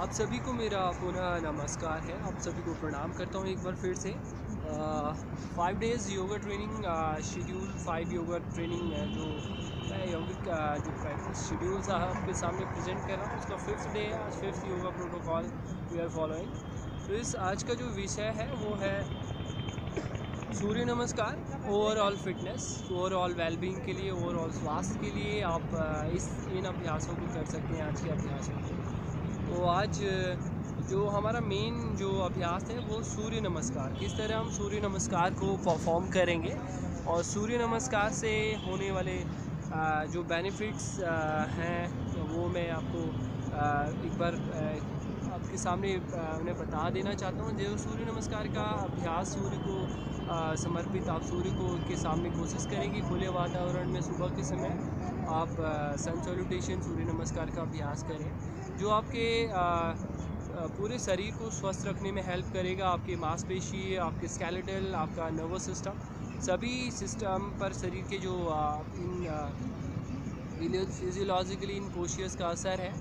आप सभी को मेरा पुनः नमस्कार है। आप सभी को प्रणाम करता हूँ एक बार फिर से। 5 days yoga training schedule, 5 yoga training जो मैं यौगिक जो प्रैक्टिस शेड्यूल्स आपके सामने प्रेजेंट कर रहा हूँ, उसका 5th डे है। आज 5th yoga protocol we are following. तो इस आज का जो विषय है वो है सूर्य नमस्कार। ओवरऑल फिटनेस, ओवरऑल वेलबींग के लिए, ओवरऑल स्वास्थ्य के लिए आप इन अभ्यासों को कर सकते हैं, आज के अभ्यासों को। तो आज जो हमारा मेन जो अभ्यास है वो सूर्य नमस्कार, किस तरह हम सूर्य नमस्कार को परफॉर्म करेंगे और सूर्य नमस्कार से होने वाले जो बेनिफिट्स हैं वो मैं आपको एक बार आपके सामने उन्हें बता देना चाहता हूँ। जो सूर्य नमस्कार का अभ्यास सूर्य को समर्पित, आप सूर्य को के सामने कोशिश करेंगे खुले वातावरण में सुबह के समय आप सन सैल्यूटेशन सूर्य नमस्कार का अभ्यास करें, जो आपके पूरे शरीर को स्वस्थ रखने में हेल्प करेगा। आपके मांसपेशी, आपके स्केलेटल, आपका नर्वस सिस्टम, सभी सिस्टम पर शरीर के जो इन फिजियोलॉजिकली इन पोस्चर्स का असर है,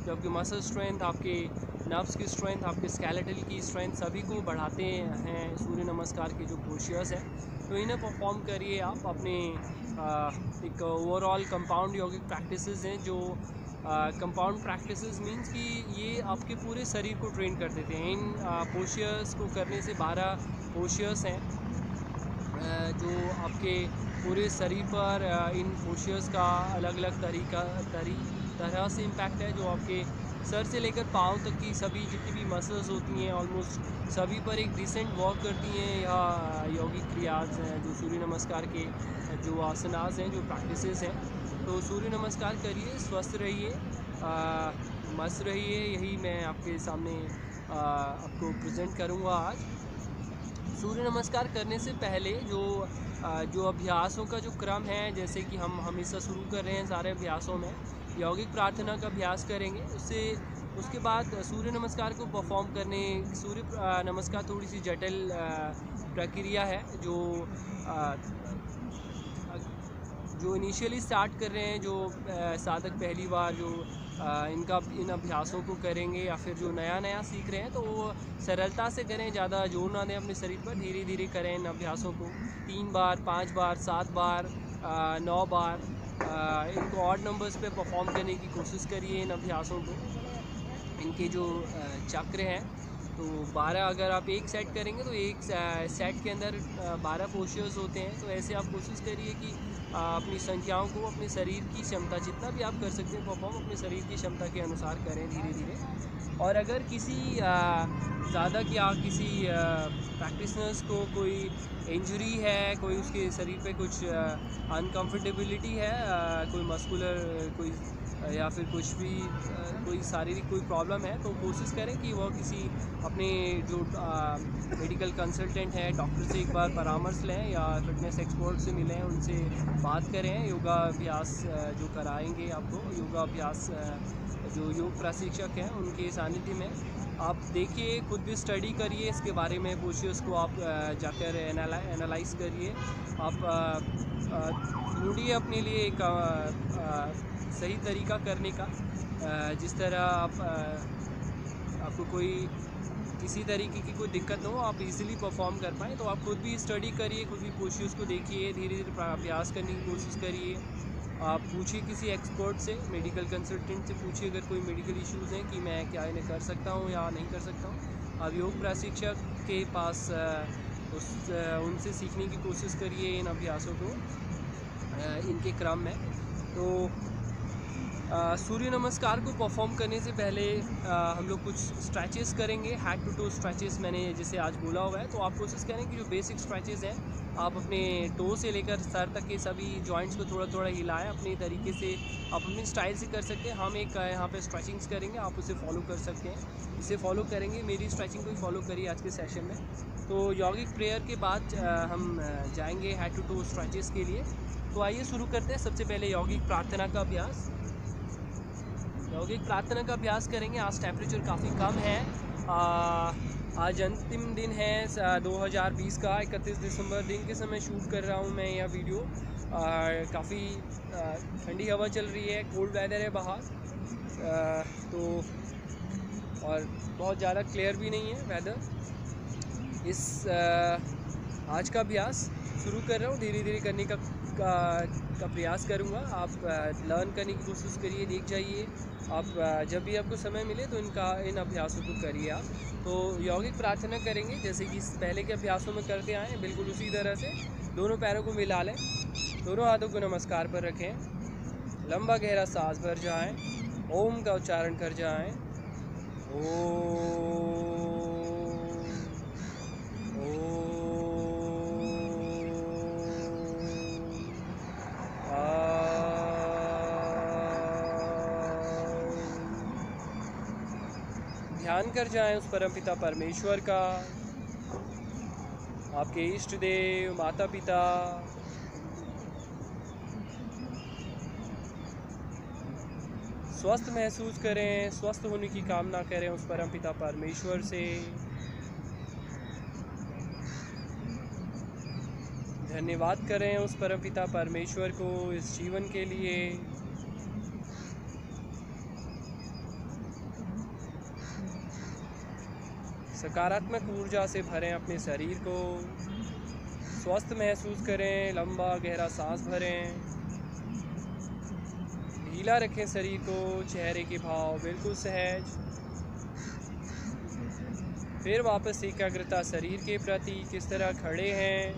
जो आपके मसल स्ट्रेंथ, आपके नर्व्स की स्ट्रेंथ, आपके स्केलेटल की स्ट्रेंथ, सभी को बढ़ाते हैं सूर्य नमस्कार के जो पोस्चर्स हैं। तो इन्हें परफॉर्म करिए आप अपने एक ओवरऑल कंपाउंड योगिक प्रैक्टिसेस हैं, जो कंपाउंड प्रैक्टिसेस मींस कि ये आपके पूरे शरीर को ट्रेन कर देते हैं। इन पोस्चर्स को करने से 12 पोस्चर्स हैं जो आपके पूरे शरीर पर इन पोस्चर्स का अलग अलग तरह से इम्पैक्ट है, जो आपके सर से लेकर पाँव तक की सभी जितनी भी मसल्स होती हैं ऑलमोस्ट सभी पर एक डिसेंट वर्क करती हैं। यह यौगिक क्रियाज हैं जो सूर्य नमस्कार के जो आसनास हैं, जो प्रैक्टिसेस हैं। तो सूर्य नमस्कार करिए, स्वस्थ रहिए, मस्त रहिए, यही मैं आपके सामने आपको प्रेजेंट करूँगा आज। सूर्य नमस्कार करने से पहले जो अभ्यासों का जो क्रम है, जैसे कि हम हमेशा शुरू कर रहे हैं सारे अभ्यासों में यौगिक प्रार्थना का अभ्यास करेंगे, उसके बाद सूर्य नमस्कार को परफॉर्म करने। सूर्य नमस्कार थोड़ी सी जटिल प्रक्रिया है, जो इनिशियली स्टार्ट कर रहे हैं, जो साधक पहली बार जो इन अभ्यासों को करेंगे, या फिर जो नया सीख रहे हैं, तो वो सरलता से करें, ज़्यादा जोर ना दें अपने शरीर पर, धीरे धीरे करें इन अभ्यासों को। 3 बार, 5 बार, 7 बार, 9 बार इनको ऑड नंबर्स पे परफॉर्म करने की कोशिश करिए इन अभ्यासों को। इनके जो चक्र हैं, तो 12 अगर आप एक सेट करेंगे तो एक सेट के अंदर 12 पोस्चर्स होते हैं। तो ऐसे आप कोशिश करिए कि अपनी संख्याओं को अपने शरीर की क्षमता, जितना भी आप कर सकते हैं परफॉर्म, अपने शरीर की क्षमता के अनुसार करें धीरे धीरे। और अगर किसी ज़्यादा क्या किसी प्रैक्टिशनर्स को कोई इंजरी है, कोई उसके शरीर पे कुछ अनकम्फर्टेबिलिटी है, कोई मस्कुलर कोई या फिर कुछ भी कोई शारीरिक कोई प्रॉब्लम है, तो कोशिश करें कि वह किसी अपने जो मेडिकल कंसल्टेंट है, डॉक्टर से एक बार परामर्श लें, या फिटनेस एक्सपर्ट से मिलें, उनसे बात करें। योगा अभ्यास जो कराएंगे आपको, योगा अभ्यास जो योग प्रशिक्षक हैं उनके सानिध्य में आप देखिए, खुद भी स्टडी करिए इसके बारे में, पोस्चर्स को आप जाकर एनालाइज करिए। आप ढूंढिए अपने लिए एक सही तरीका करने का, जिस तरह आपको कोई किसी तरीके की कोई दिक्कत हो, आप इजीली परफॉर्म कर पाएँ। तो आप खुद भी स्टडी करिए, खुद भी पोस्चर्स को देखिए, धीरे धीरे अभ्यास करने की कोशिश करिए। आप पूछिए किसी एक्सपर्ट से, मेडिकल कंसल्टेंट से पूछिए अगर कोई मेडिकल इश्यूज़ हैं कि मैं क्या इन्हें कर सकता हूँ या नहीं कर सकता हूँ। आप योग प्रशिक्षक के पास उनसे सीखने की कोशिश करिए इन अभ्यासों को इनके क्रम में। तो सूर्य नमस्कार को परफॉर्म करने से पहले हम लोग कुछ स्ट्रेचेस करेंगे, हेड टू टो स्ट्रेचेस मैंने जैसे आज बोला हुआ है। तो आप कोशिश करें कि जो बेसिक स्ट्रेचेस हैं, आप अपने टो से लेकर सर तक के सभी जॉइंट्स को थोड़ा थोड़ा हिलाएं अपने तरीके से। आप अपने स्टाइल से कर सकते हैं। हम एक यहाँ पे स्ट्रेचिंग्स करेंगे, आप उसे फॉलो कर सकते हैं। इसे फॉलो करेंगे, मेरी स्ट्रेचिंग को ही फॉलो करिए आज के सेशन में। तो यौगिक प्रेयर के बाद हम जाएंगे हेड टू टो स्ट्रेचेस के लिए। तो आइए शुरू करते हैं। सबसे पहले यौगिक प्रार्थना का अभ्यास। यौगिक प्रार्थना का अभ्यास करेंगे। आज टेम्परेचर काफ़ी कम है। आज अंतिम दिन है 2020 का, 31 दिसंबर दिन के समय शूट कर रहा हूँ मैं यह वीडियो। काफ़ी ठंडी हवा चल रही है, कोल्ड वेदर है बाहर। तो और बहुत ज़्यादा क्लियर भी नहीं है वेदर। इस आज का अभ्यास शुरू कर रहा हूँ, धीरे धीरे करने का प्रयास करूँगा। आप लर्न करने की कोशिश करिए, देख जाइए। आप जब भी आपको समय मिले तो इन अभ्यासों को करिए आप। तो यौगिक प्रार्थना करेंगे जैसे कि पहले के अभ्यासों में करते आए हैं, बिल्कुल उसी तरह से दोनों पैरों को मिला लें, दोनों हाथों को नमस्कार पर रखें, लंबा गहरा सांस भर जाएं, ओम का उच्चारण कर जाएं। ध्यान कर जाएं उस परमपिता परमेश्वर का, आपके इष्ट देव, माता पिता, स्वस्थ महसूस करें, स्वस्थ होने की कामना करें उस परमपिता परमेश्वर से। धन्यवाद करें उस परमपिता परमेश्वर को इस जीवन के लिए। सकारात्मक ऊर्जा से भरें अपने शरीर को, स्वस्थ महसूस करें, लंबा गहरा सांस भरें, ढीला रखें शरीर को, चेहरे के भाव बिल्कुल सहज। फिर वापस एकाग्रता शरीर के प्रति, किस तरह खड़े हैं,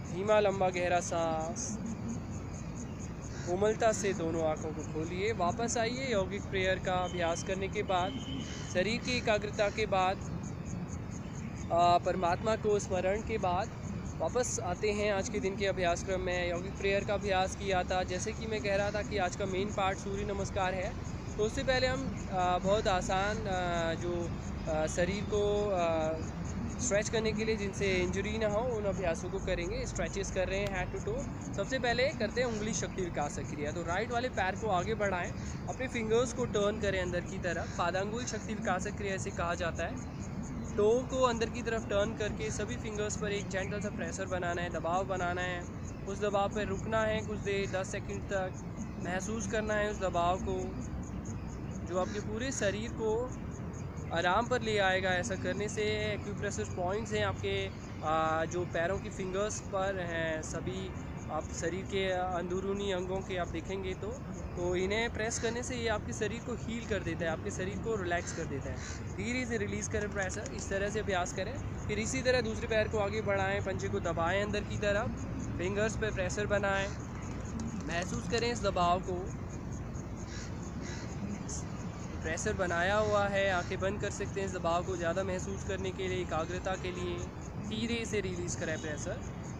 धीमा लंबा गहरा सांस, कोमलता से दोनों आंखों को खोलिए। वापस आइए यौगिक प्रेयर का अभ्यास करने के बाद, शरीर की एकाग्रता के बाद, परमात्मा को स्मरण के बाद वापस आते हैं आज के दिन के अभ्यास क्रम में। यौगिक प्रेयर का अभ्यास किया था, जैसे कि मैं कह रहा था कि आज का मेन पार्ट सूर्य नमस्कार है। तो उससे पहले हम बहुत आसान जो शरीर को स्ट्रेच करने के लिए, जिनसे इंजरी ना हो, उन अभ्यासों को करेंगे। स्ट्रेचेस कर रहे हैं हेड टू टो। सबसे पहले करते हैं उंगली शक्ति विकास क्रिया। तो राइट वाले पैर को आगे बढ़ाएं, अपने फिंगर्स को टर्न करें अंदर की तरफ। पादांगुल शक्ति विकास क्रिया ऐसे कहा जाता है। टो को अंदर की तरफ टर्न करके सभी फिंगर्स पर एक जेंटल सा प्रेशर बनाना है, दबाव बनाना है। उस दबाव पर रुकना है कुछ देर, 10 सेकंड तक महसूस करना है उस दबाव को, जो आपके पूरे शरीर को आराम पर ले आएगा। ऐसा करने से एक्यूप्रेशर पॉइंट्स हैं आपके जो पैरों की फिंगर्स पर हैं, सभी आप शरीर के अंदरूनी अंगों के आप देखेंगे तो इन्हें प्रेस करने से ये आपके शरीर को हील कर देता है, आपके शरीर को रिलैक्स कर देता है। धीरे से रिलीज़ करें प्रेशर, इस तरह से अभ्यास करें। फिर इसी तरह दूसरे पैर को आगे बढ़ाएं, पंजे को दबाएं अंदर की तरफ, फिंगर्स पर प्रेशर बनाएं, महसूस करें इस दबाव को। प्रेशर बनाया हुआ है, आंखें बंद कर सकते हैं इस दबाव को ज़्यादा महसूस करने के लिए, एकाग्रता के लिए। धीरे से रिलीज़ करें प्रेशर।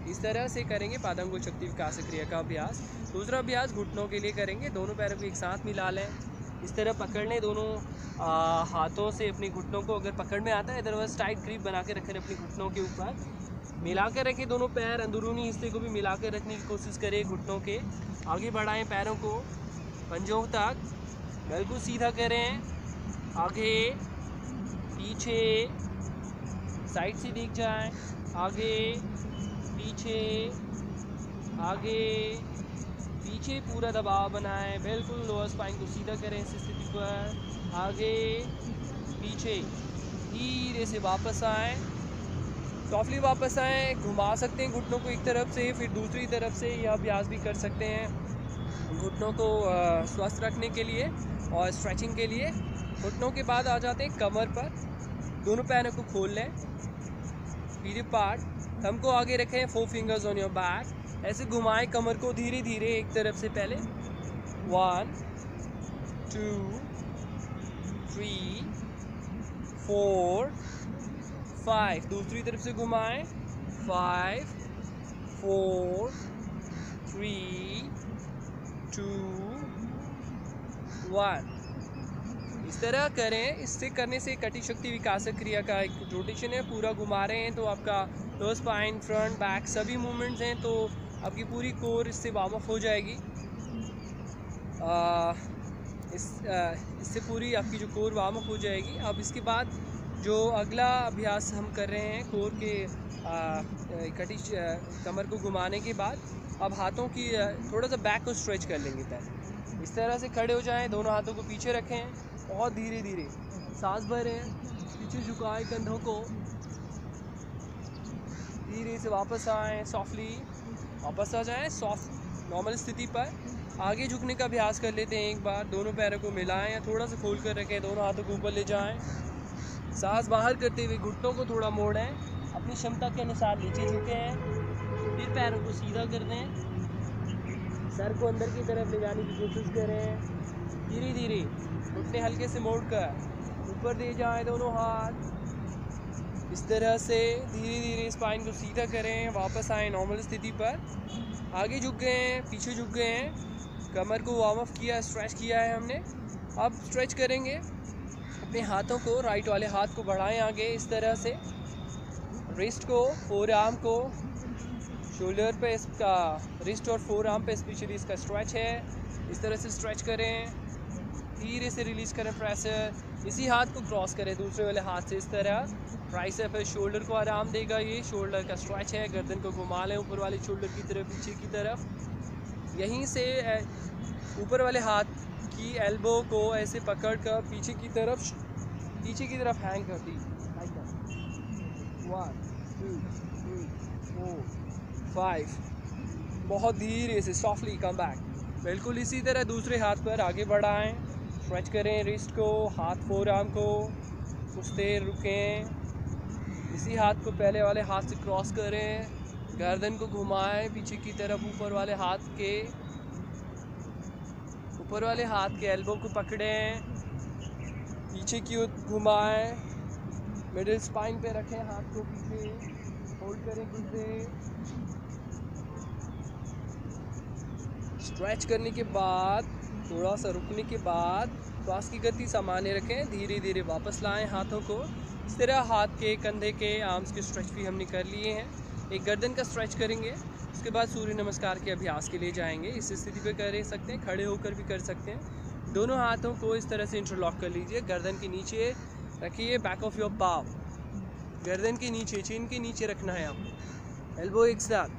इस तरह से करेंगे पादांगुल शक्ति विकास क्रिया का अभ्यास। दूसरा अभ्यास घुटनों के लिए करेंगे। दोनों पैरों को एक साथ मिला लें, इस तरह पकड़ लें दोनों हाथों से अपने घुटनों को। अगर पकड़ में आता है अदरवाइज टाइट ग्रिप बना के रखें अपने घुटनों के ऊपर, मिला कर रखें दोनों पैर। अंदरूनी हिस्से को भी मिला कर रखने की कोशिश करें घुटनों के। आगे बढ़ाएं पैरों को पंजों तक, बिल्कुल सीधा करें, आगे पीछे साइड से दिख जाए, आगे पीछे, आगे पीछे, पूरा दबाव बनाएं। बिल्कुल लोअर स्पाइन को सीधा करें इस स्थिति पर, आगे पीछे, धीरे से वापस आएं, सॉफ्टली वापस आएं। घुमा सकते हैं घुटनों को एक तरफ से, फिर दूसरी तरफ से यह अभ्यास भी कर सकते हैं घुटनों को स्वस्थ रखने के लिए और स्ट्रेचिंग के लिए। घुटनों के बाद आ जाते हैं कमर पर। दोनों पैरों को खोल लें, फीट पार्ट, थंब को आगे रखें, 4 फिंगर्स ऑन योर बैक। ऐसे घुमाएं कमर को धीरे धीरे एक तरफ से पहले। 1 2 3 4 5। दूसरी तरफ से घुमाएं, 5 4 3 2 1। इस तरह करें। इससे करने से कटी शक्ति विकास क्रिया का एक रोटेशन है, पूरा घुमा रहे हैं तो आपका लोअर स्पाइन, फ्रंट, बैक सभी मूवमेंट्स हैं, तो आपकी पूरी कोर इससे वार्म अप हो जाएगी। इससे पूरी आपकी जो कोर वार्म अप हो जाएगी। अब इसके बाद जो अगला अभ्यास हम कर रहे हैं कोर के कटी कमर को घुमाने के बाद, अब हाथों की थोड़ा सा बैक को स्ट्रेच कर लेंगे पहले। इस तरह से खड़े हो जाएं, दोनों हाथों को पीछे रखें, बहुत धीरे धीरे सांस भरें, पीछे झुकाएं कंधों को, धीरे से वापस आएँ, सॉफ्टली वापस आ जाएं सॉफ्ट नॉर्मल स्थिति पर। आगे झुकने का अभ्यास कर लेते हैं एक बार, दोनों पैरों को मिलाएं या थोड़ा सा खोल कर रखें, दोनों हाथों को ऊपर ले जाएं, सांस बाहर करते हुए घुटनों को थोड़ा मोड़ें, अपनी क्षमता के अनुसार नीचे झुकें, फिर पैरों को सीधा कर दें, सर को अंदर की तरफ ले जाने की कोशिश करें, धीरे धीरे घुटने हल्के से मोड़कर ऊपर ले जाएं दोनों हाथ, इस तरह से धीरे धीरे स्पाइन को सीधा करें, वापस आएँ नॉर्मल स्थिति पर। आगे झुक गए हैं, पीछे झुक गए हैं, कमर को वार्म अप किया, स्ट्रेच किया है हमने। अब स्ट्रेच करेंगे, अपने हाथों को, राइट वाले हाथ को बढ़ाएं आगे इस तरह से, रिस्ट को, फोर आर्म को, शोल्डर पे इसका, रिस्ट और फोर आर्म पे स्पेशली इसका स्ट्रेच है, इस तरह से स्ट्रेच करें, धीरे से रिलीज़ करें प्रेशर। इसी हाथ को क्रॉस करें दूसरे वाले हाथ से इस तरह, ट्राइसेप है, शोल्डर को आराम देगा, ये शोल्डर का स्ट्रेच है, गर्दन को घुमा लें ऊपर वाले शोल्डर की तरफ, पीछे की तरफ। यहीं से ऊपर वाले हाथ की एल्बो को ऐसे पकड़ कर पीछे की तरफ हैंग कर दी, 1 2 3 4 5, बहुत धीरे से सॉफ्टली कम बैक। बिल्कुल इसी तरह दूसरे हाथ पर आगे बढ़ाएं, स्ट्रेच करें रिस्ट को, हाथ फोर आर्म को, कुछ देर रुकें, इसी हाथ को पहले वाले हाथ से क्रॉस करें, गर्दन को घुमाएं पीछे की तरफ, ऊपर वाले हाथ के एल्बो को पकड़ें, पीछे की ओर घुमाएं, मिडिल स्पाइन पे रखें हाथ को, पीछे होल्ड करें कुछ देर। स्ट्रेच करने के बाद, थोड़ा सा रुकने के बाद श्वास की गति सामान्य रखें, धीरे धीरे वापस लाएं हाथों को। इस तरह हाथ के, कंधे के, आर्म्स के स्ट्रेच भी हमने कर लिए हैं। एक गर्दन का स्ट्रेच करेंगे, उसके बाद सूर्य नमस्कार के अभ्यास के लिए जाएंगे। इस स्थिति पे कर सकते हैं, खड़े होकर भी कर सकते हैं। दोनों हाथों को इस तरह से इंटरलॉक कर लीजिए, गर्दन के नीचे रखिए, बैक ऑफ योर पाव, गर्दन के नीचे, चिन के नीचे रखना है आपको, एल्बो एक साथ,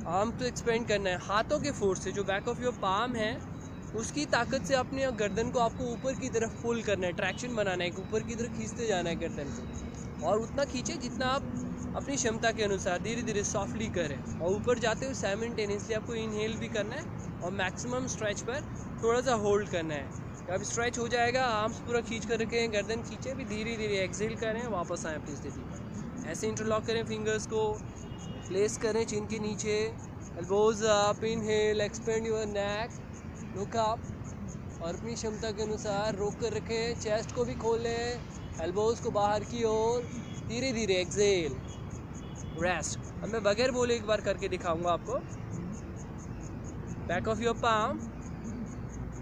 आर्म तो एक्सपेंड करना है, हाथों के फोर्स से जो बैक ऑफ योर पाम है उसकी ताकत से अपने गर्दन को आपको ऊपर की तरफ पुल करना है, ट्रैक्शन बनाना है, ऊपर की तरफ खींचते जाना है गर्दन को, और उतना खींचे जितना आप अपनी क्षमता के अनुसार धीरे धीरे सॉफ्टली करें। और ऊपर जाते हुए साइमल्टेनियसली आपको इनहेल भी करना है और मैक्सिमम स्ट्रेच पर थोड़ा सा होल्ड करना है। अब स्ट्रेच हो जाएगा, आर्म्स पूरा खींच कर रखें, गर्दन खींचे भी, धीरे धीरे एक्सेल करें, वापस आएँ अपनी स्थिति पर। ऐसे इंटरलॉक करें, फिंगर्स को प्लेस करें चिन के नीचे, elbows up, inhale, expand your neck, look up, और अपनी क्षमता के अनुसार रोक कर रखें, चेस्ट को भी खोलें, एल्बोज को बाहर की ओर, धीरे धीरे एक्सेल, रेस्ट। अब मैं बगैर बोले एक बार करके दिखाऊंगा आपको। Back of your palm,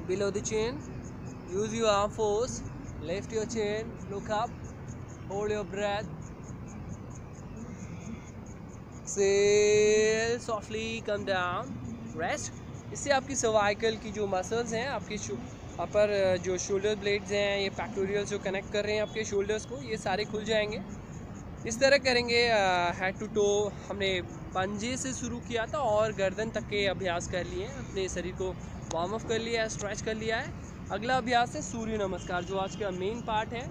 below the chin, use your arm force, lift your chin, look up, hold your breath, exhale, softly come down, rest. इससे आपकी सर्वाइकल की जो मसल्स हैं, आपकी अपर जो शोल्डर ब्लेड्स हैं, ये पैक्टोरियल्स जो कनेक्ट कर रहे हैं आपके शोल्डर्स को, ये सारे खुल जाएंगे। इस तरह करेंगे हेड टू टो। हमने पंजे से शुरू किया था और गर्दन तक के अभ्यास कर लिए हैं, अपने शरीर को वार्म अप कर लिया है, स्ट्रेच कर लिया है। अगला अभ्यास है सूर्य नमस्कार, जो आज का मेन पार्ट है।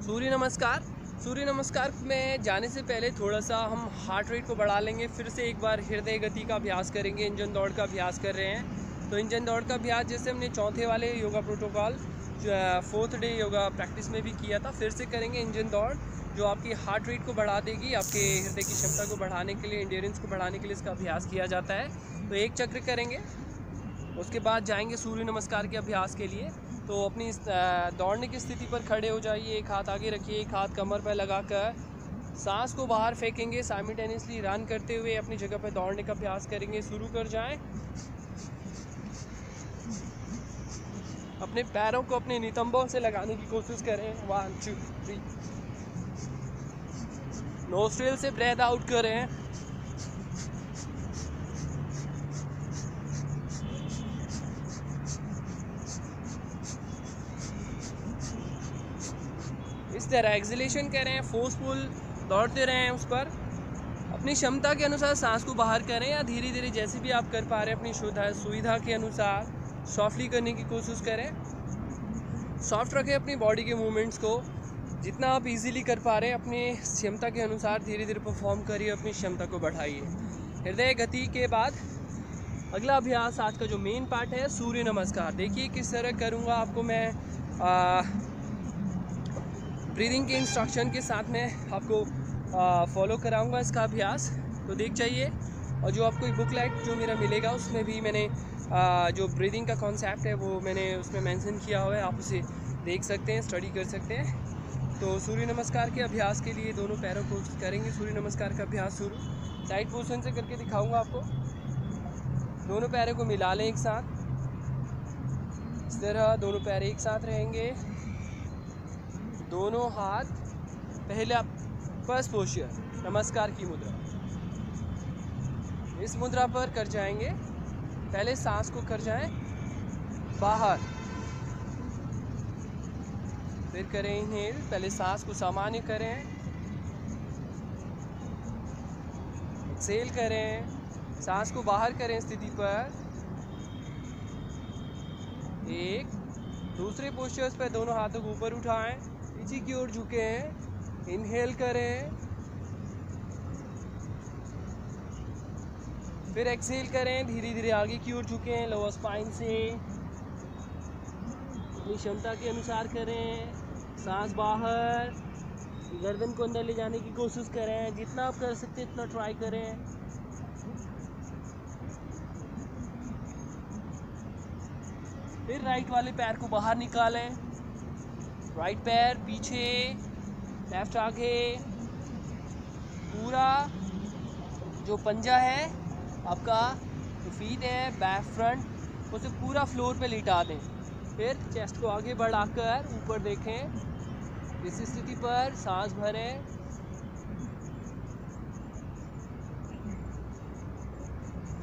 सूर्य नमस्कार में जाने से पहले थोड़ा सा हम हार्ट रेट को बढ़ा लेंगे, फिर से एक बार हृदय गति का अभ्यास करेंगे, इंजन दौड़ का अभ्यास कर रहे हैं। तो इंजन दौड़ का अभ्यास जैसे हमने चौथे वाले yoga protocol, 4th day yoga practice में भी किया था, फिर से करेंगे इंजन दौड़, जो आपकी हार्ट रेट को बढ़ा देगी, आपके हृदय की क्षमता को बढ़ाने के लिए, एंड्योरेंस को बढ़ाने के लिए इसका अभ्यास किया जाता है। तो एक चक्र करेंगे, उसके बाद जाएंगे सूर्य नमस्कार के अभ्यास के लिए। तो अपनी दौड़ने की स्थिति पर खड़े हो जाइए, एक हाथ आगे रखिए, एक हाथ कमर पर लगाकर सांस को बाहर फेंकेंगे, साइमल्टेनियसली रन करते हुए अपनी जगह पर दौड़ने का अभ्यास करेंगे। शुरू कर जाएं। अपने पैरों को अपने नितंबों से लगाने की कोशिश करें। 1 2 3। नोस्ट्रिल से ब्रेथ आउट करें। इस तरह एक्सलेशन करें, फोर्सफुल दौड़ते रहें उस पर। अपनी क्षमता के अनुसार सांस को बाहर करें या धीरे धीरे जैसे भी आप कर पा रहे हैं अपनी सुविधा के अनुसार सॉफ्टली करने की कोशिश करें। सॉफ्ट रखें अपनी बॉडी के मूवमेंट्स को, जितना आप इजीली कर पा रहे हैं अपनी क्षमता के अनुसार धीरे धीरे परफॉर्म करिए, अपनी क्षमता को बढ़ाइए। हृदय गति के बाद अगला अभ्यास आज का जो मेन पार्ट है सूर्य नमस्कार। देखिए किस तरह करूँगा, आपको मैं ब्रीदिंग के इंस्ट्रक्शन के साथ में आपको फॉलो कराऊंगा इसका अभ्यास, तो देख चाहिए। और जो आपको बुकलेट जो मेरा मिलेगा उसमें भी मैंने जो ब्रीदिंग का कॉन्सेप्ट है वो मैंने उसमें मेंशन किया हुआ है, आप उसे देख सकते हैं, स्टडी कर सकते हैं। तो सूर्य नमस्कार के अभ्यास के लिए दोनों पैरों को करेंगे सूर्य नमस्कार का अभ्यास शुरू। साइड पोजीशन से करके दिखाऊंगा आपको। दोनों पैरों को मिला लें एक साथ, इस तरह दोनों पैर एक साथ रहेंगे। दोनों हाथ पहले आप फर्स्ट पोस्चर नमस्कार की मुद्रा, इस मुद्रा पर कर जाएंगे। पहले सांस को कर जाएं बाहर, फिर करें इनहेल। पहले सांस को सामान्य करें, एक्सहेल करें, सांस को बाहर करें स्थिति पर। एक, दूसरे पोस्चर्स पर दोनों हाथों को ऊपर उठाएं, पीछे की ओर झुकें, इनहेल करें, फिर एक्सहेल करें, धीरे धीरे आगे की ओर झुकें लोअर स्पाइन से, अपनी क्षमता के अनुसार करें। सांस बाहर, गर्दन को अंदर ले जाने की कोशिश करें, जितना आप कर सकते हैं इतना ट्राई करें। फिर राइट वाले पैर को बाहर निकालें, राइट पैर पीछे, लेफ्ट आगे, पूरा जो पंजा है आपका, जो फीट है बैक फ्रंट, उसे पूरा फ्लोर पे लिटा दें। फिर चेस्ट को आगे बढ़ाकर ऊपर देखें, इस स्थिति पर सांस भरें।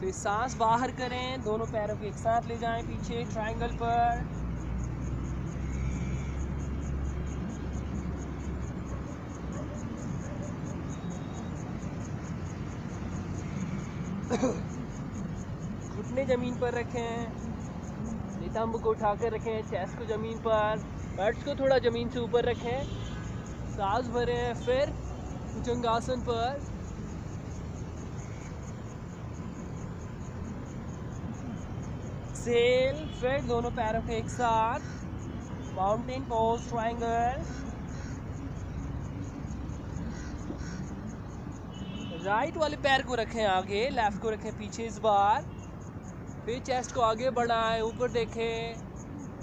फिर सांस बाहर करें, दोनों पैरों को एक साथ ले जाएं पीछे ट्रायंगल पर। घुटने जमीन पर रखें, नितंब को उठाकर रखें, चेस्ट को जमीन पर, बट्स को थोड़ा जमीन से ऊपर रखें। सांस भरें, फिर भुजंगासन पर। एक्सहेल, फिर दोनों पैरों को एक साथ माउंटेन पोज ट्रायंगल। राइट वाले पैर को रखें आगे, लेफ्ट को रखें पीछे इस बार। फिर चेस्ट को आगे बढ़ाएं, ऊपर देखें,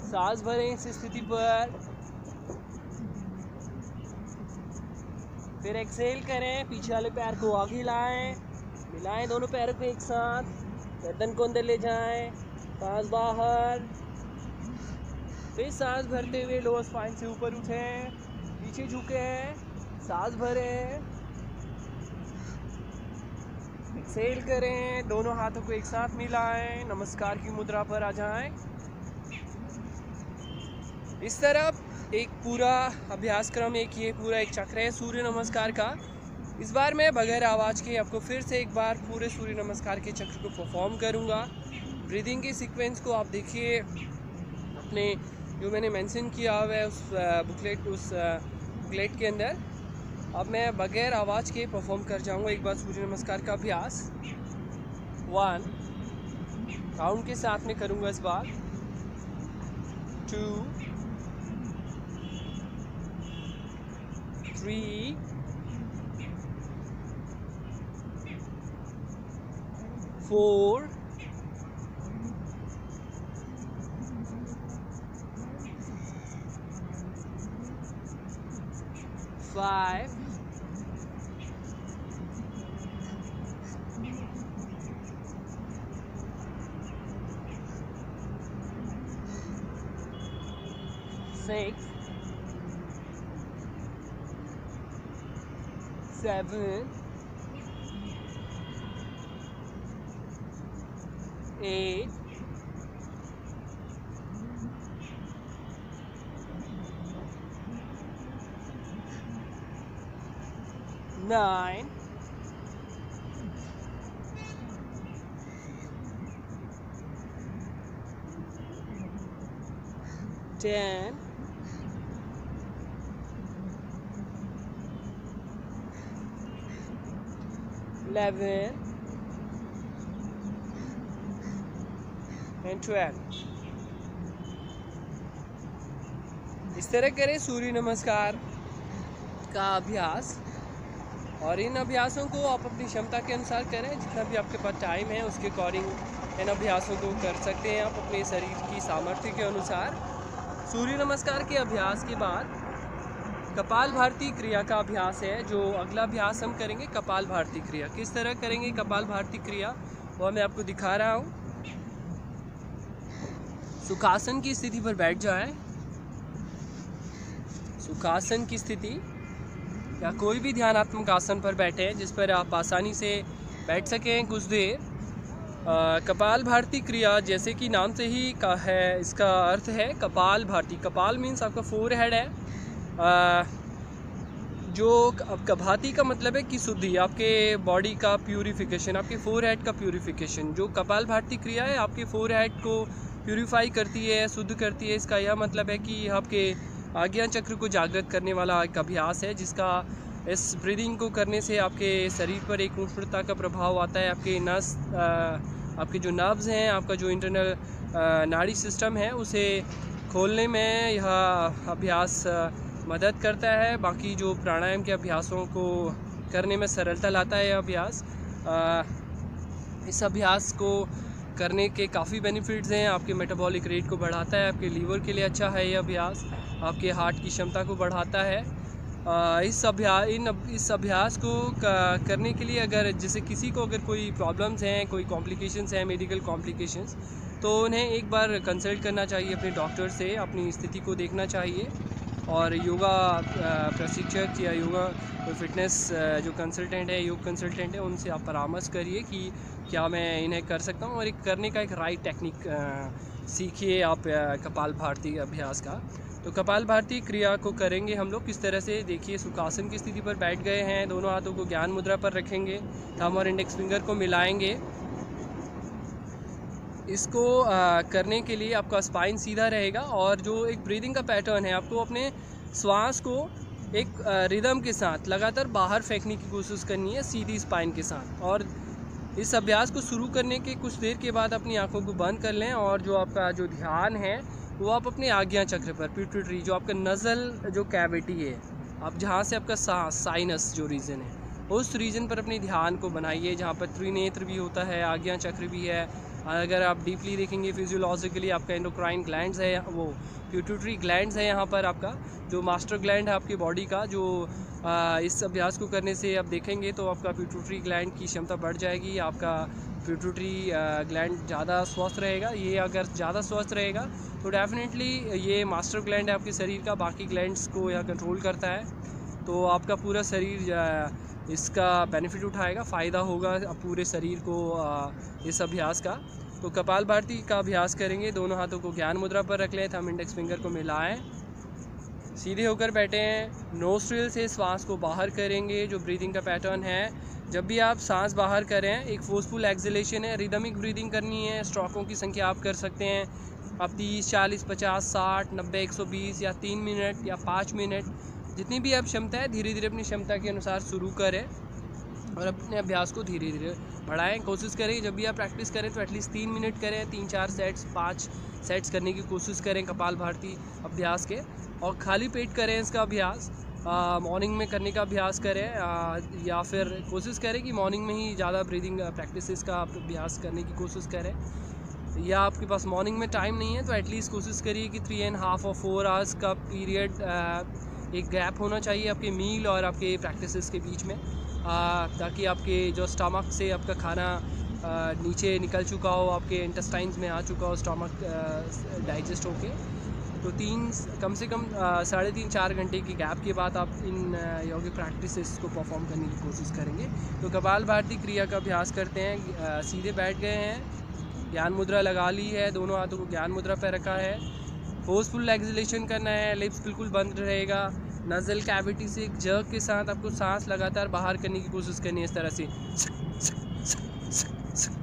सांस भरें इस स्थिति पर। फिर एक्सहेल करें, पीछे वाले पैर को आगे लाएं, मिलाएं दोनों पैरों को एक साथ, गर्दन को अंदर ले जाएं, सांस बाहर। फिर सांस भरते हुए लोअर स्पाइन से ऊपर उठें, पीछे झुकें, सांस भरें, एक्सहेल करें, दोनों हाथों को एक साथ मिलाएं, नमस्कार की मुद्रा पर आ जाएं। इस तरह एक पूरा अभ्यास क्रम, ये पूरा एक चक्र है सूर्य नमस्कार का। इस बार मैं बगैर आवाज़ के आपको फिर से एक बार पूरे सूर्य नमस्कार के चक्र को परफॉर्म करूंगा। ब्रीदिंग के सीक्वेंस को आप देखिए अपने जो मैंने मेंशन किया हुआ है उस बुकलेट के अंदर। अब मैं बगैर आवाज़ के परफॉर्म कर जाऊंगा एक बार सूर्य नमस्कार का अभ्यास। 1 काउंट के साथ में करूंगा इस बार। 2 3 4 5 6 7 8 9 10, 11 and 12। इस तरह करें सूर्य नमस्कार का अभ्यास, और इन अभ्यासों को आप अपनी क्षमता के अनुसार करें। जितना भी आपके पास टाइम है उसके अकॉर्डिंग इन अभ्यासों को कर सकते हैं आप अपने शरीर की सामर्थ्य के अनुसार। सूर्य नमस्कार के अभ्यास के बाद कपाल भारती क्रिया का अभ्यास है। जो अगला अभ्यास हम करेंगे कपाल भारती क्रिया। किस तरह करेंगे कपाल भारती क्रिया वो मैं आपको दिखा रहा हूँ। सुखासन की स्थिति पर बैठ जाएं। सुखासन की स्थिति या कोई भी ध्यानात्मक आसन पर बैठे जिस पर आप आसानी से बैठ सकें कुछ देर। कपाल भारती क्रिया जैसे कि नाम से ही का है, इसका अर्थ है कपाल भारती। कपाल मीन्स आपका फोरहेड है। जो भाती का मतलब है कि शुद्धि, आपके बॉडी का प्यूरिफिकेशन, आपके फोरहेड का प्यूरिफिकेशन। जो कपाल भारती क्रिया है आपके फोरहेड को प्यूरिफाई करती है, शुद्ध करती है। इसका यह मतलब है कि आपके आज्ञा चक्र को जागृत करने वाला एक अभ्यास है, जिसका इस ब्रीदिंग को करने से आपके शरीर पर एक उष्णता का प्रभाव आता है। आपके नस, आपके जो नर्व्स हैं, आपका जो इंटरनल नाड़ी सिस्टम है उसे खोलने में यह अभ्यास मदद करता है। बाकी जो प्राणायाम के अभ्यासों को करने में सरलता लाता है यह अभ्यास। इस अभ्यास को करने के काफ़ी बेनिफिट्स हैं। आपके मेटाबॉलिक रेट को बढ़ाता है, आपके लीवर के लिए अच्छा है यह अभ्यास, आपके हार्ट की क्षमता को बढ़ाता है। इस अभ्यास को करने के लिए अगर जैसे किसी को अगर कोई प्रॉब्लम्स हैं, कोई कॉम्प्लिकेशंस हैं, मेडिकल कॉम्प्लिकेशंस, तो उन्हें एक बार कंसल्ट करना चाहिए अपने डॉक्टर से, अपनी स्थिति को देखना चाहिए। और योगा प्रशिक्षक या योगा फिटनेस जो कंसल्टेंट है, योग कंसल्टेंट है, उनसे आप परामर्श करिए कि क्या मैं इन्हें कर सकता हूँ, और एक करने का एक राइट टेक्निक सीखिए आप कपाल भारती अभ्यास का। तो कपाल भारती क्रिया को करेंगे हम लोग किस तरह से, देखिए सुखासन की स्थिति पर बैठ गए हैं। दोनों हाथों को ज्ञान मुद्रा पर रखेंगे, थंब और इंडेक्स फिंगर को मिलाएंगे। इसको करने के लिए आपका स्पाइन सीधा रहेगा, और जो एक ब्रीदिंग का पैटर्न है, आपको अपने श्वास को एक रिदम के साथ लगातार बाहर फेंकने की कोशिश करनी है सीधी स्पाइन के साथ। और इस अभ्यास को शुरू करने के कुछ देर के बाद अपनी आंखों को बंद कर लें, और जो आपका जो ध्यान है वो आप अपने आज्ञा चक्र पर, पिट्यूटरी, जो आपका नज़ल जो कैविटी है, आप जहाँ से आपका सांस, साइनस जो रीजन है, उस रीजन पर अपने ध्यान को बनाइए, जहाँ पर त्रिनेत्र भी होता है, आज्ञा चक्र भी है। अगर आप डीपली देखेंगे फिजियोलॉजिकली, आपका एंडोक्राइन ग्लैंड्स है, वो पिट्यूटरी ग्लैंड्स है यहाँ पर, आपका जो मास्टर ग्लैंड है आपकी बॉडी का, जो इस अभ्यास को करने से आप देखेंगे तो आपका पिट्यूटरी ग्लैंड की क्षमता बढ़ जाएगी। आपका पिट्यूटरी ग्लैंड ज़्यादा स्वस्थ रहेगा। ये अगर ज़्यादा स्वस्थ रहेगा तो डेफिनेटली ये मास्टर ग्लैंड है आपके शरीर का, बाकी ग्लैंड्स को यह कंट्रोल करता है। तो आपका पूरा शरीर इसका बेनिफिट उठाएगा, फ़ायदा होगा पूरे शरीर को इस अभ्यास का। तो कपाल भारती का अभ्यास करेंगे। दोनों हाथों को ज्ञान मुद्रा पर रख लें, थंब इंडेक्स फिंगर को मिलाएं, सीधे होकर बैठे हैं। नोस्ट्रिल से श्वास को बाहर करेंगे, जो ब्रीदिंग का पैटर्न है। जब भी आप सांस बाहर करें, एक फोर्सफुल एक्सलेशन है, रिदमिक ब्रीदिंग करनी है। स्ट्रोकों की संख्या आप कर सकते हैं, आप 30, 40, 50, 60, 90, 120 या 3 मिनट या 5 मिनट, जितनी भी आप क्षमता है धीरे धीरे अपनी क्षमता के अनुसार शुरू करें, और अपने अभ्यास को धीरे धीरे बढ़ाएं। कोशिश करें जब भी आप प्रैक्टिस करें तो एटलीस्ट 3 मिनट करें, 3-4 सेट्स, 5 सेट्स करने की कोशिश करें कपाल भारती अभ्यास के। और खाली पेट करें इसका अभ्यास, मॉर्निंग में करने का अभ्यास करें, या फिर कोशिश करें कि मॉर्निंग में ही ज़्यादा ब्रीदिंग प्रैक्टिस का अभ्यास करने की कोशिश करें। या आपके पास मॉर्निंग में टाइम नहीं है तो एटलीस्ट कोशिश करिए कि 3.5 और 4 आवर्स का पीरियड, एक गैप होना चाहिए आपके मील और आपके प्रैक्टिसेस के बीच में, ताकि आपके जो स्टमक से आपका खाना नीचे निकल चुका हो, आपके इंटेस्टाइन्स में आ चुका हो, स्टमक डाइजेस्ट होके। तो कम से कम 3.5-4 घंटे की गैप के बाद आप इन योगिक प्रैक्टिसेस को परफॉर्म करने की कोशिश करेंगे। तो कपाल भारती क्रिया का अभ्यास करते हैं। सीधे बैठ गए हैं, ज्ञान मुद्रा लगा ली है, दोनों हाथों को ज्ञान मुद्रा पर रखा है। फोर्सफुल एक्सलेशन करना है, लिप्स बिल्कुल बंद रहेगा। नज़ल कैविटी से एक जर्क के साथ आपको सांस लगातार बाहर करने की कोशिश करनी है, इस तरह से,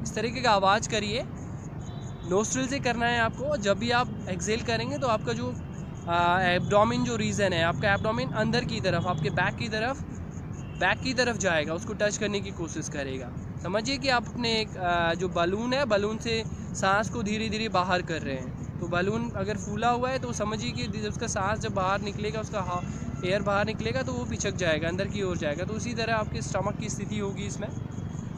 इस तरीके का आवाज़ करिए। नोस्ट्रिल से करना है आपको। जब भी आप एक्सेल करेंगे तो आपका जो एब्डोमेन जो रीजन है, आपका एब्डोमेन अंदर की तरफ, आपके बैक की तरफ जाएगा, उसको टच करने की कोशिश करेगा। समझिए कि आप अपने एक जो बलून है, बलून से सांस को धीरे धीरे बाहर कर रहे हैं। तो बलून अगर फूला हुआ है तो समझिए कि उसका सांस जब बाहर निकलेगा, उसका एयर बाहर निकलेगा तो वो पिचक जाएगा, अंदर की ओर जाएगा। तो उसी तरह आपके स्टमक की स्थिति होगी इसमें।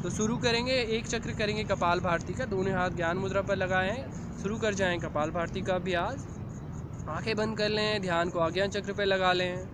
तो शुरू करेंगे, एक चक्र करेंगे कपाल भारती का। दोनों हाथ ज्ञान मुद्रा पर लगाए हैं। शुरू कर जाएं कपाल भारती का अभ्यास। आंखें बंद कर लें, ध्यान को आज्ञा चक्र पर लगा लें।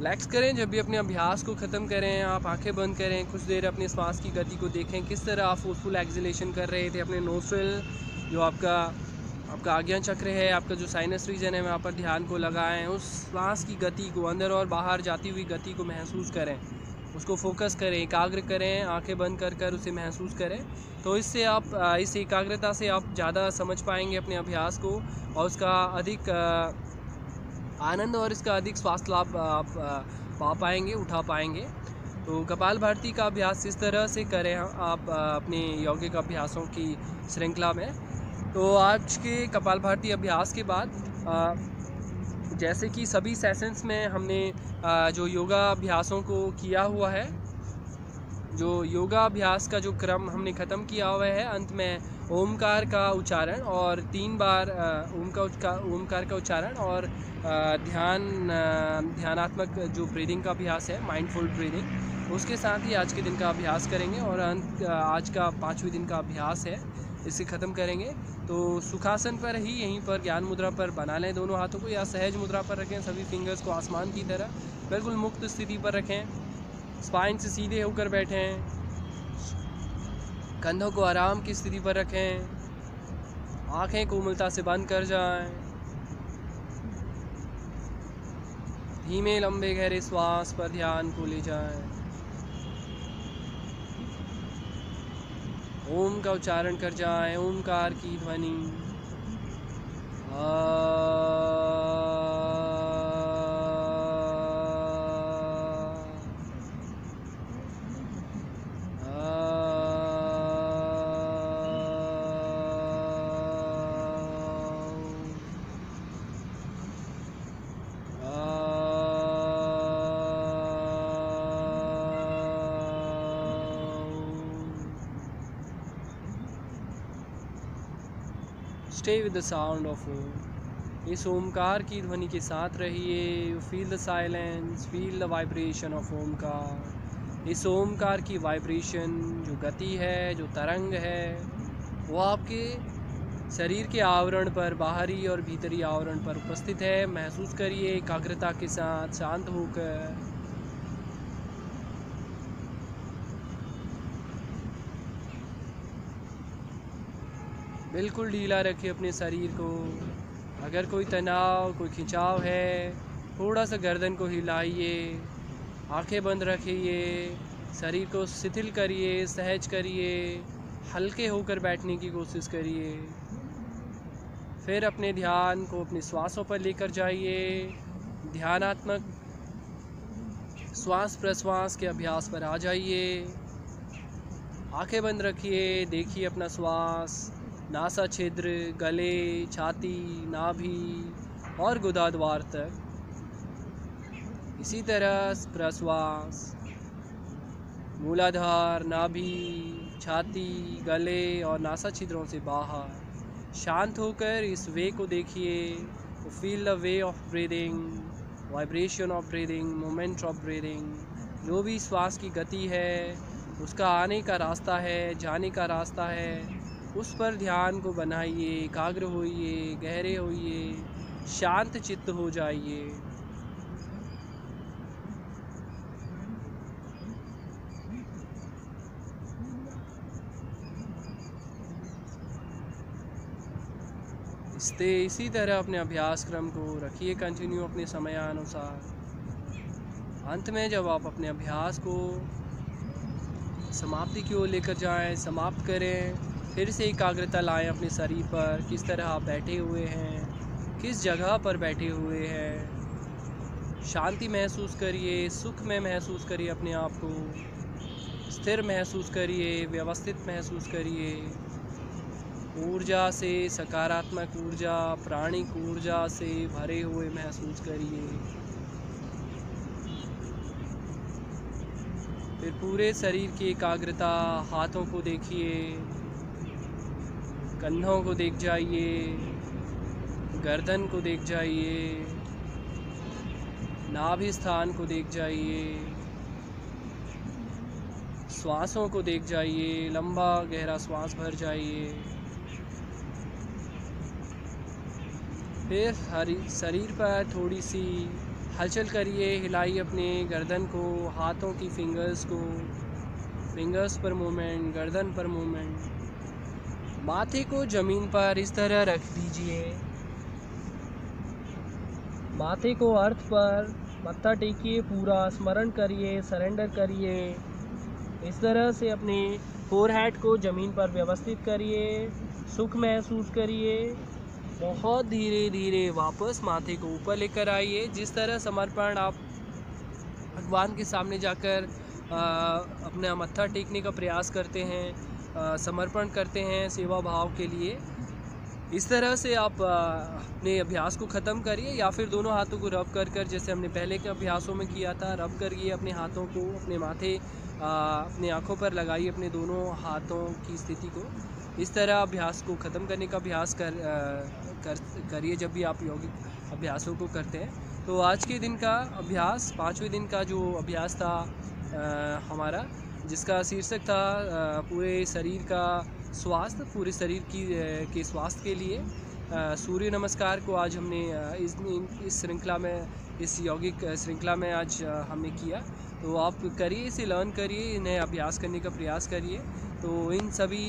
रिलैक्स करें। जब भी अपने अभ्यास को ख़त्म करें, आप आंखें बंद करें, कुछ देर अपने सांस की गति को देखें, किस तरह आप फोर्सफुल एक्सहेलेशन कर रहे थे। अपने नोस्ट्रिल, जो आपका आज्ञा चक्र है, आपका जो साइनस रीजन है, वहाँ पर ध्यान को लगाएं। उस सांस की गति को, अंदर और बाहर जाती हुई गति को महसूस करें, उसको फोकस करें, एकाग्र करें, आंखें बंद कर उसे महसूस करें। तो इससे आप इस एकाग्रता से आप ज़्यादा समझ पाएंगे अपने अभ्यास को, और उसका अधिक आनंद और इसका अधिक स्वास्थ्य लाभ आप पा पाएंगे, उठा पाएंगे। तो कपाल भारती का अभ्यास इस तरह से करें आप अपने यौगिक अभ्यासों की श्रृंखला में। तो आज के कपाल भारती अभ्यास के बाद जैसे कि सभी सेशंस में हमने जो योगा अभ्यासों को किया हुआ है, जो योगा अभ्यास का जो क्रम हमने ख़त्म किया हुआ है, अंत में ओमकार का उच्चारण और 3 बार ओमकार का उच्चारण और ध्यानात्मक जो ब्रीदिंग का अभ्यास है, माइंडफुल ब्रीदिंग, उसके साथ ही आज के दिन का अभ्यास करेंगे। और आज का 5वें दिन का अभ्यास है, इसे ख़त्म करेंगे। तो सुखासन पर ही, यहीं पर ज्ञान मुद्रा पर बना लें दोनों हाथों को, या सहज मुद्रा पर रखें, सभी फिंगर्स को आसमान की तरह बिल्कुल मुक्त स्थिति पर रखें। स्पाइन से सीधे होकर बैठें, कंधों को आराम की स्थिति पर रखें, आंखें कोमलता से बंद कर जाएं। धीमे लंबे गहरे श्वास पर ध्यान को ले जाएं। ओम का उच्चारण कर जाएं, ओमकार की ध्वनि। Stay with the sound of Om. इस ओमकार की ध्वनि के साथ रहिए। You feel the silence, feel the vibration of Omkar. इस ओमकार की वाइब्रेशन, जो गति है, जो तरंग है, वो आपके शरीर के आवरण पर, बाहरी और भीतरी आवरण पर उपस्थित है। महसूस करिए एकाग्रता के साथ, शांत होकर। बिल्कुल ढीला रखिए अपने शरीर को। अगर कोई तनाव, कोई खिंचाव है, थोड़ा सा गर्दन को हिलाइए, आंखें बंद रखिए, शरीर को शिथिल करिए, सहज करिए, हल्के होकर बैठने की कोशिश करिए। फिर अपने ध्यान को अपने श्वासों पर लेकर जाइए। ध्यानात्मक श्वास प्रश्वास के अभ्यास पर आ जाइए। आंखें बंद रखिए, देखिए अपना श्वास नासा छिद्र, गले, छाती, नाभि और गुदाद्वार तक। इसी तरह प्रश्वास मूलाधार, नाभि, छाती, गले और नासा छिद्रों से बाहर। शांत होकर इस वे को देखिए। Feel the way of breathing, vibration of breathing, moment of breathing. जो भी श्वास की गति है, उसका आने का रास्ता है, जाने का रास्ता है, उस पर ध्यान को बनाइए। एकाग्र होइए, गहरे होइए, शांत चित्त हो जाइए। इसी तरह अपने अभ्यास क्रम को रखिए कंटिन्यू अपने समयानुसार। अंत में जब आप अपने अभ्यास को समाप्ति की ओर लेकर जाएं, समाप्त करें, फिर से एकाग्रता लाएं अपने शरीर पर। किस तरह आप बैठे हुए हैं, किस जगह पर बैठे हुए हैं, शांति महसूस करिए, सुख में महसूस करिए, अपने आप को स्थिर महसूस करिए, व्यवस्थित महसूस करिए। ऊर्जा से, सकारात्मक ऊर्जा, प्राणिक ऊर्जा से भरे हुए महसूस करिए। फिर पूरे शरीर की एकाग्रता, हाथों को देखिए, कंधों को देख जाइए, गर्दन को देख जाइए, नाभि स्थान को देख जाइए, श्वासों को देख जाइए, लंबा गहरा श्वास भर जाइए। फिर शरीर पर थोड़ी सी हलचल करिए, हिलाइए अपने गर्दन को, हाथों की फिंगर्स को, फिंगर्स पर मूवमेंट, गर्दन पर मूवमेंट। माथे को ज़मीन पर इस तरह रख दीजिए, माथे को अर्थ पर मत्था टेकिए, पूरा स्मरण करिए, सरेंडर करिए। इस तरह से अपने फोरहेड को ज़मीन पर व्यवस्थित करिए, सुख महसूस करिए। बहुत धीरे धीरे वापस माथे को ऊपर लेकर आइए। जिस तरह समर्पण आप भगवान के सामने जाकर अपना मत्था टेकने का प्रयास करते हैं, समर्पण करते हैं सेवा भाव के लिए, इस तरह से आप अपने अभ्यास को ख़त्म करिए। या फिर दोनों हाथों को रब कर जैसे हमने पहले के अभ्यासों में किया था, रब करिए अपने हाथों को, अपने माथे, अपने आँखों पर लगाइए अपने दोनों हाथों की स्थिति को। इस तरह अभ्यास को ख़त्म करने का अभ्यास करिए जब भी आप यौगिक अभ्यासों को करते हैं। तो आज के दिन का अभ्यास, 5वें दिन का जो अभ्यास था हमारा, जिसका शीर्षक था पूरे शरीर का स्वास्थ्य, पूरे शरीर के स्वास्थ्य के लिए सूर्य नमस्कार को आज हमने इस श्रृंखला में, इस यौगिक श्रृंखला में आज हमने किया। तो आप करिए, इसे लर्न करिए, इन्हें अभ्यास करने का प्रयास करिए। तो इन सभी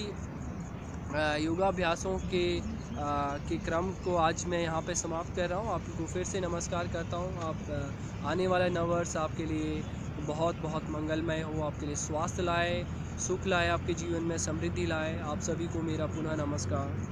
योगाभ्यासों के क्रम को आज मैं यहाँ पे समाप्त कर रहा हूँ। आपको फिर से नमस्कार करता हूँ। आप आने वाला नव वर्ष आपके लिए बहुत बहुत मंगलमय हो, आपके लिए स्वास्थ्य लाए, सुख लाए, आपके जीवन में समृद्धि लाए। आप सभी को मेरा पुनः नमस्कार।